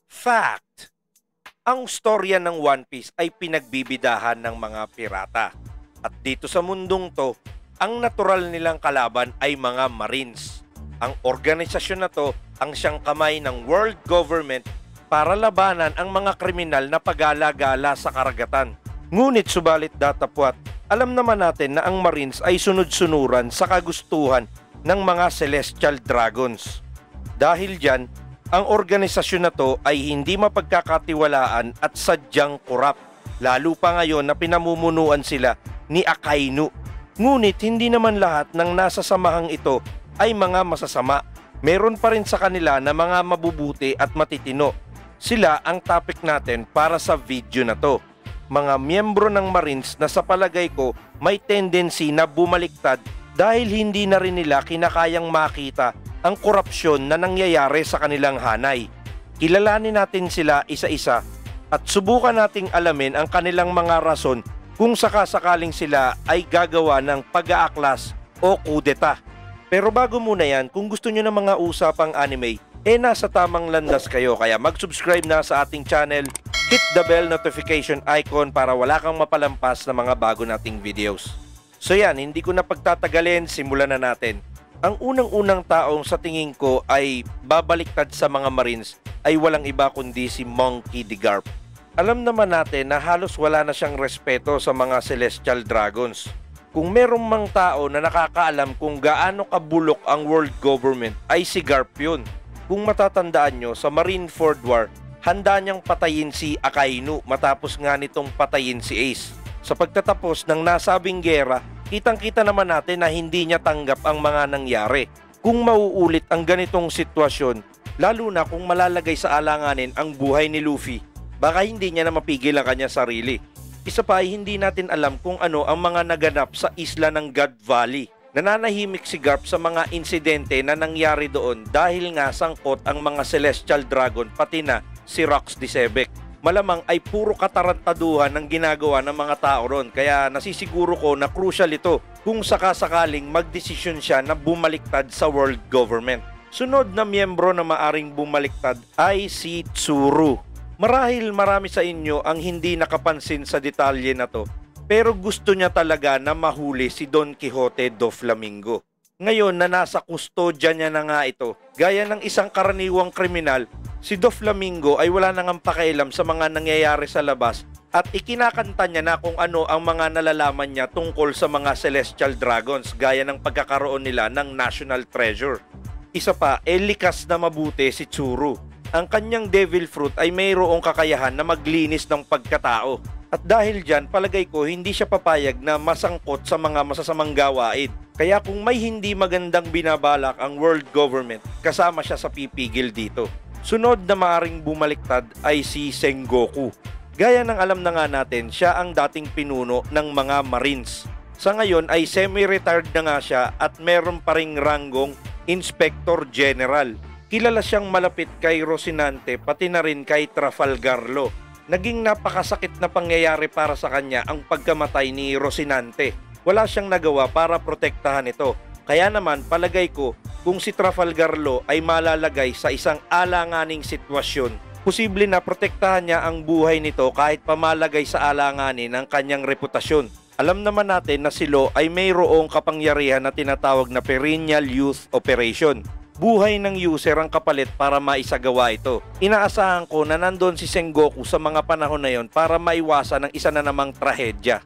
Fact! Ang storya ng One Piece ay pinagbibidahan ng mga pirata. At dito sa mundong to, ang natural nilang kalaban ay mga Marines. Ang organisasyon na to ang siyang kamay ng world government para labanan ang mga kriminal na pagala-gala sa karagatan. Ngunit subalit datapwat, alam naman natin na ang Marines ay sunod-sunuran sa kagustuhan ng mga Celestial Dragons. Dahil dyan, ang organisasyon na to ay hindi mapagkakatiwalaan at sadyang korap, lalo pa ngayon na pinamumunuan sila ni Akainu. Ngunit hindi naman lahat ng nasa samahang ito ay mga masasama. Meron pa rin sa kanila na mga mabubuti at matitino. Sila ang topic natin para sa video na to. Mga miyembro ng Marines na sa palagay ko may tendency na bumaliktad dahil hindi na rin nila kinakayang makita ang korupsyon na nangyayari sa kanilang hanay. Kilalanin natin sila isa-isa at subukan nating alamin ang kanilang mga rason kung sakasakaling sila ay gagawa ng pag-aaklas o kudeta. Pero bago muna yan, kung gusto nyo ng mga usapang anime, nasa tamang landas kayo, kaya mag-subscribe na sa ating channel, hit the bell notification icon para wala kang mapalampas na mga bago nating videos. So yan, hindi ko na pagtatagalin, simulan na natin. Ang unang-unang taong sa tingin ko ay babaliktad sa mga Marines ay walang iba kundi si Monkey D. Garp. Alam naman natin na halos wala na siyang respeto sa mga Celestial Dragons. Kung merong mang tao na nakakaalam kung gaano kabulok ang world government ay si Garp yun. Kung matatandaan nyo, sa Marineford War, handa niyang patayin si Akainu matapos nga nitong patayin si Ace. Sa pagtatapos ng nasabing gera, kitang-kita naman natin na hindi niya tanggap ang mga nangyari. Kung mauulit ang ganitong sitwasyon, lalo na kung malalagay sa alanganin ang buhay ni Luffy, baka hindi niya na mapigil ang kanya sarili. Isa pa ay hindi natin alam kung ano ang mga naganap sa isla ng God Valley. Nananahimik si Garp sa mga insidente na nangyari doon dahil nga sangkot ang mga Celestial Dragon pati na si Rox Disebek. Malamang ay puro katarantaduhan ng ginagawa ng mga tao ron, kaya nasisiguro ko na crucial ito kung sakasakaling magdesisyon siya na bumaliktad sa world government. Sunod na miyembro na maaring bumaliktad ay si Tsuru. Marahil marami sa inyo ang hindi nakapansin sa detalye na to, pero gusto niya talaga na mahuli si Don Quixote do Flamingo. Ngayon na nasa kustodya niya na nga ito, gaya ng isang karaniwang kriminal, si Doflamingo ay wala nang pakialam sa mga nangyayari sa labas at ikinakanta niya na kung ano ang mga nalalaman niya tungkol sa mga Celestial Dragons gaya ng pagkakaroon nila ng National Treasure. Isa pa, likas na mabuti si Tsuru. Ang kanyang Devil Fruit ay mayroong kakayahan na maglinis ng pagkatao. At dahil dyan, palagay ko hindi siya papayag na masangkot sa mga masasamang gawain. Kaya kung may hindi magandang binabalak ang world government, kasama siya sa pipigil dito. Sunod na maaring bumaliktad ay si Sengoku. Gaya ng alam na nga natin, siya ang dating pinuno ng mga Marines. Sa ngayon ay semi-retired na nga siya at meron pa ring ranggong Inspector General. Kilala siyang malapit kay Rocinante pati na rin kay Trafalgar Law. Naging napakasakit na pangyayari para sa kanya ang pagkamatay ni Rocinante. Wala siyang nagawa para protektahan ito. Kaya naman palagay ko kung si Trafalgar Law ay malalagay sa isang alanganing sitwasyon, posible na protektahan niya ang buhay nito kahit pamalagay sa alanganin ang kanyang reputasyon. Alam naman natin na si Law ay mayroong kapangyarihan na tinatawag na Perennial Youth Operation. Buhay ng user ang kapalit para maisagawa ito. Inaasahan ko na nandun si Sengoku sa mga panahon na yon para maiwasan ang isa na namang trahedya.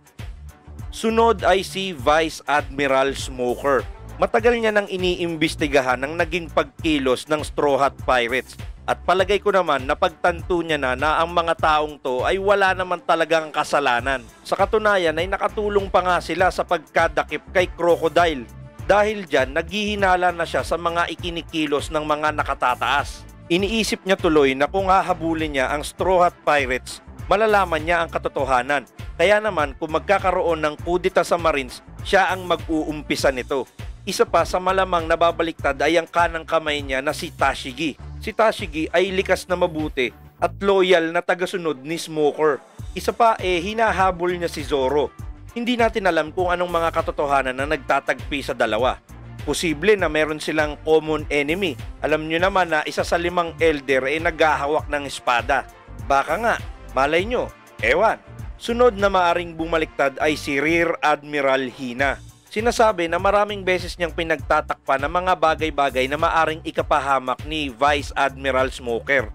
Sunod ay si Vice Admiral Smoker. Matagal niya nang iniimbestigahan ang naging pagkilos ng Straw Hat Pirates. At palagay ko naman na pagtanto niya na ang mga taong to ay wala naman talagang kasalanan. Sa katunayan ay nakatulong pa nga sila sa pagkadakip kay Crocodile. Dahil dyan, naghihinala na siya sa mga ikinikilos ng mga nakatataas. Iniisip niya tuloy na kung hahabulin niya ang Straw Hat Pirates, malalaman niya ang katotohanan. Kaya naman, kung magkakaroon ng kudeta sa Marines, siya ang mag-uumpisa nito. Isa pa sa malamang nababaliktad ay ang kanang kamay niya na si Tashigi. Si Tashigi ay likas na mabuti at loyal na tagasunod ni Smoker. Isa pa hinahabol niya si Zoro. Hindi natin alam kung anong mga katotohanan na nagtatagpi sa dalawa. Posible na meron silang common enemy. Alam nyo naman na isa sa 5 elder ay naghahawak ng espada. Baka nga, malay nyo, ewan. Sunod na maaring bumaliktad ay si Rear Admiral Hina. Sinasabi na maraming beses niyang pinagtatakpan ng mga bagay-bagay na maaring ikapahamak ni Vice Admiral Smoker.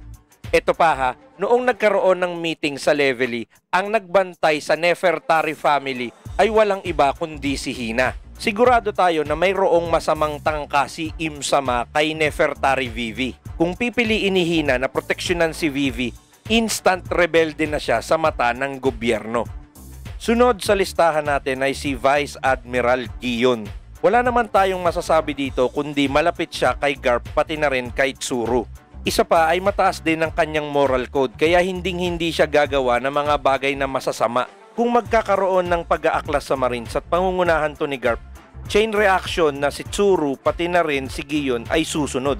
Ito pa ha, noong nagkaroon ng meeting sa Levely, ang nagbantay sa Nefertari family ay walang iba kundi si Hina. Sigurado tayo na mayroong masamang tangka si Imsama kay Nefertari Vivi. Kung pipiliin ni Hina na proteksyonan si Vivi, instant rebelde na siya sa mata ng gobyerno. Sunod sa listahan natin ay si Vice Admiral Gion. Wala naman tayong masasabi dito kundi malapit siya kay Garp pati na rin kay Tsuru. Isa pa ay mataas din ang kanyang moral code kaya hindi siya gagawa ng mga bagay na masasama. Kung magkakaroon ng pag-aaklas sa Marines at pangungunahan to ni Garp, chain reaction na si Tsuru pati na rin si Gion ay susunod.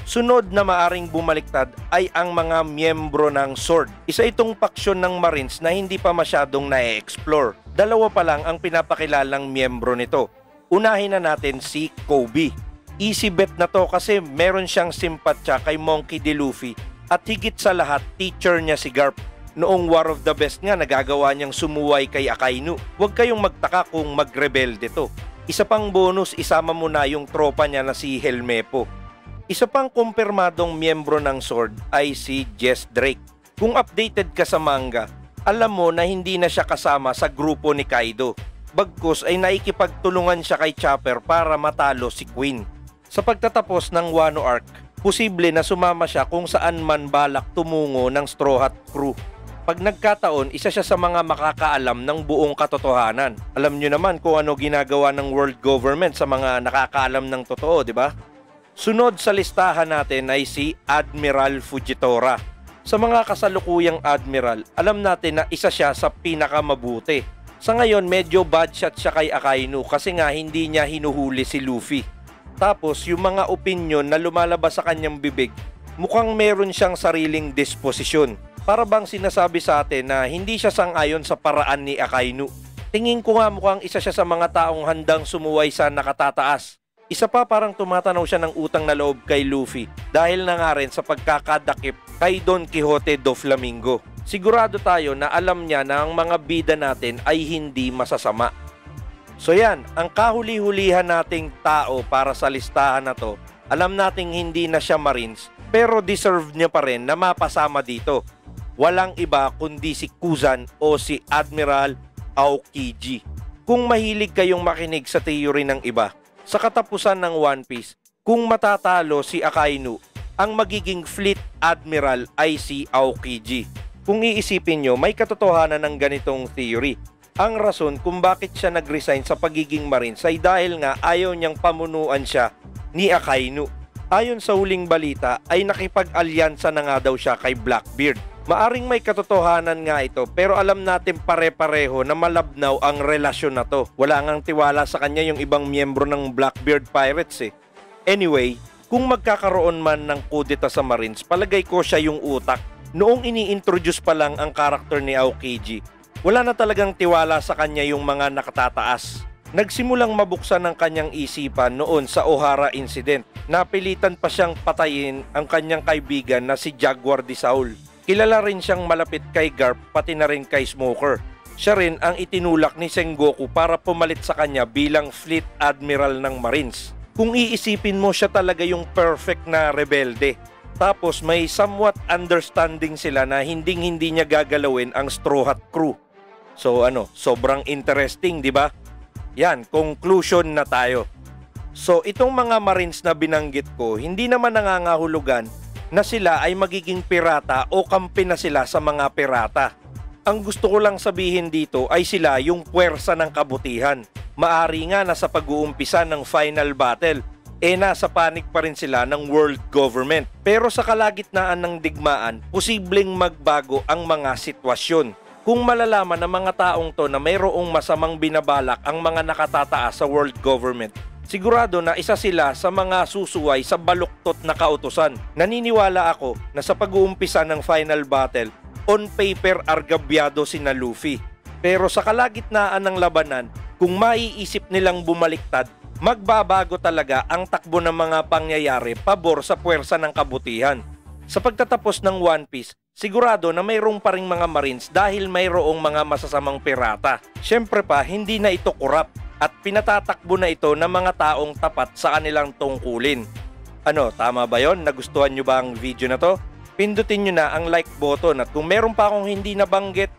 Sunod na maaring bumaliktad ay ang mga miyembro ng Sword. Isa itong paksyon ng Marines na hindi pa masyadong na-explore. Dalawa pa lang ang pinapakilalang miyembro nito. Unahin na natin si Kobe. Easy bet na to kasi meron siyang simpatya kay Monkey D. Luffy at higit sa lahat teacher niya si Garp. Noong War of the Best nga nagagawa niyang sumuway kay Akainu. Huwag kayong magtaka kung magrebelde to. Isa pang bonus, isama mo na yung tropa niya na si Helmepo. Isa pang kumpirmadong miyembro ng Sword ay si Jess Drake. Kung updated ka sa manga, alam mo na hindi na siya kasama sa grupo ni Kaido. Bagkus ay naikipagtulungan siya kay Chopper para matalo si Queen. Sa pagtatapos ng Wano Arc, posible na sumama siya kung saan man balak tumungo ng Straw Hat Crew. Pag nagkataon, isa siya sa mga makakaalam ng buong katotohanan. Alam nyo naman kung ano ginagawa ng world government sa mga nakakaalam ng totoo, di ba? Sunod sa listahan natin ay si Admiral Fujitora. Sa mga kasalukuyang admiral, alam natin na isa siya sa pinakamabuti. Sa ngayon, medyo bad shot siya kay Akainu kasi nga hindi niya hinuhuli si Luffy. Tapos, yung mga opinion na lumalabas sa kanyang bibig, mukhang meron siyang sariling disposisyon. Para bang sinasabi sa atin na hindi siya sang-ayon sa paraan ni Akainu. Tingin ko nga mukhang isa siya sa mga taong handang sumuway sa nakatataas. Isa pa parang tumatanaw siya ng utang na loob kay Luffy dahil na nga rin sa pagkakadakip kay Don Quixote do Flamingo. Sigurado tayo na alam niya na ang mga bida natin ay hindi masasama. So yan, ang kahuli-hulihan nating tao para sa listahan na to, alam nating hindi na siya Marines pero deserve niya pa rin na mapasama dito. Walang iba kundi si Kuzan o si Admiral Aokiji. Kung mahilig kayong makinig sa theory ng iba, sa katapusan ng One Piece, kung matatalo si Akainu, ang magiging fleet admiral ay si Aokiji. Kung iisipin nyo, may katotohanan ng ganitong theory. Ang rason kung bakit siya nag-resign sa pagiging Marines ay dahil nga ayaw niyang pamunuan siya ni Akainu. Ayon sa huling balita ay nakipag-alyansa na nga daw siya kay Blackbeard. Maaring may katotohanan nga ito pero alam natin pare-pareho na malabnaw ang relasyon na to. Wala ngang tiwala sa kanya yung ibang miyembro ng Blackbeard Pirates eh. Anyway, kung magkakaroon man ng kudeta sa Marines, palagay ko siya yung utak. Noong ini-introduce pa lang ang karakter ni Aokiji, wala na talagang tiwala sa kanya yung mga nakatataas. Nagsimulang mabuksan ang kanyang isipan noon sa Ohara Incident. Napilitan pa siyang patayin ang kanyang kaibigan na si Jaguar de Saul. Kilala rin siyang malapit kay Garp pati na rin kay Smoker. Siya rin ang itinulak ni Sengoku para pumalit sa kanya bilang Fleet Admiral ng Marines. Kung iisipin mo, siya talaga yung perfect na rebelde. Tapos may somewhat understanding sila na hindi niya gagalawin ang Straw Hat Crew. So sobrang interesting, di ba? Yan, conclusion na tayo. So itong mga Marines na binanggit ko, hindi naman nangangahulugan na sila ay magiging pirata o kampi na sila sa mga pirata. Ang gusto ko lang sabihin dito ay sila yung puwersa ng kabutihan. Maari nga na sa pag-uumpisa ng final battle, nasa panik pa rin sila ng world government. Pero sa kalagitnaan ng digmaan, posibleng magbago ang mga sitwasyon. Kung malalaman ng mga taong to na mayroong masamang binabalak ang mga nakatataas sa world government, sigurado na isa sila sa mga susuway sa baluktot na kautusan. Naniniwala ako na sa pag-uumpisa ng final battle, on paper argabyado sina Luffy. Pero sa kalagitnaan ng labanan, kung maiisip nilang bumaliktad, magbabago talaga ang takbo ng mga pangyayari pabor sa puwersa ng kabutihan. Sa pagtatapos ng One Piece, sigurado na mayroong pa ring mga Marines dahil mayroong mga masasamang pirata. Siyempre pa, hindi na ito korap at pinatatakbo na ito ng mga taong tapat sa kanilang tungkulin. Ano, tama ba yon? Nagustuhan nyo ba ang video na to? Pindutin nyo na ang like button at kung meron pa akong hindi nabanggit,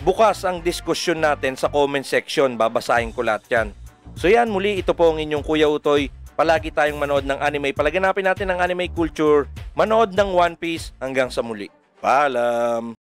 bukas ang diskusyon natin sa comment section, babasahin ko lahat yan. So yan, muli ito po ang inyong Kuya Utoy. Palagi tayong manood ng anime. Palaganapin natin ang anime culture. Manood ng One Piece. Hanggang sa muli. Paalam!